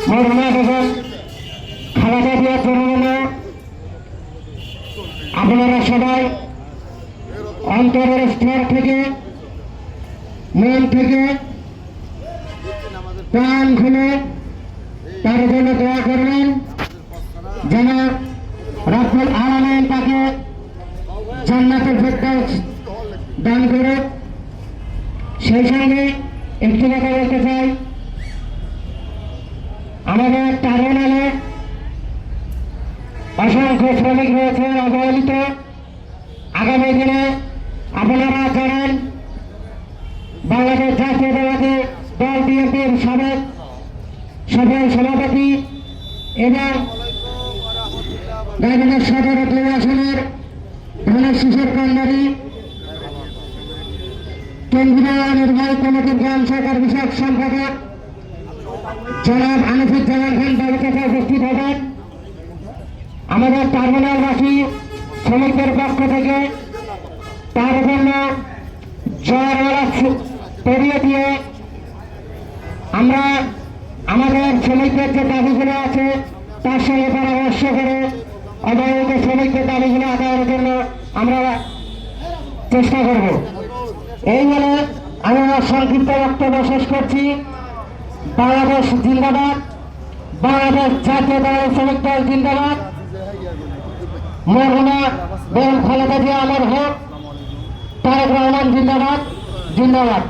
মরহুমা বেগম খালেদা জিয়ার জন্মদিনে আপনারা সবাই অন্তরের স্তর থেকে মন থেকে প্রাণ খুলে তার জন্য দোয়া করবেন যেন রব্বুল আলামিন তাকে জান্নাতুল ফেরদাউস দান করে। সেই সঙ্গে একটি কথা বলতে চাই, আমাদের টার্মিনালে অসংখ্য শ্রমিক রয়েছে অবহেলিত। আগামী দিনে আপনারা জানেন বাংলাদেশ জাতীয়তাবাদী দল বিএনপির সাবেক সফল সভাপতি এবং গাইবান্ধা সদর ২ আসনের ধানের শীষের কান্ডারি কেন্দ্রীয় নির্বাহী কমিটির গ্রাম সরকার বিষয়ক সম্পাদক জনাব আনিসুজ্জামান খান বাবুচাচা উপস্থিত হবেন। আমাদের টার্মিনালবাসী শ্রমিকদের পক্ষ থেকে তার জন্য জয়মালা পরিয়ে দিয়ে আমরা আমাদের শ্রমিকদের যে দাবিগুলো আছে তার সঙ্গে পরামর্শ করে অবহেলিত শ্রমিকদের দাবিগুলো আদায়ের জন্য আমরা চেষ্টা করব। এই বলে আমি আমার সংক্ষিপ্ত বক্তব্য শেষ করছি। বাংলাদেশ জিন্দাবাদ, বাংলাদেশ জাতীয়তাবাদী শ্রমিক দল জিন্দাবাদ, মরহুমা বেগম খালেদা জিয়া অমর হোক, তারেক রহমান জিন্দাবাদ, জিন্দাবাদ।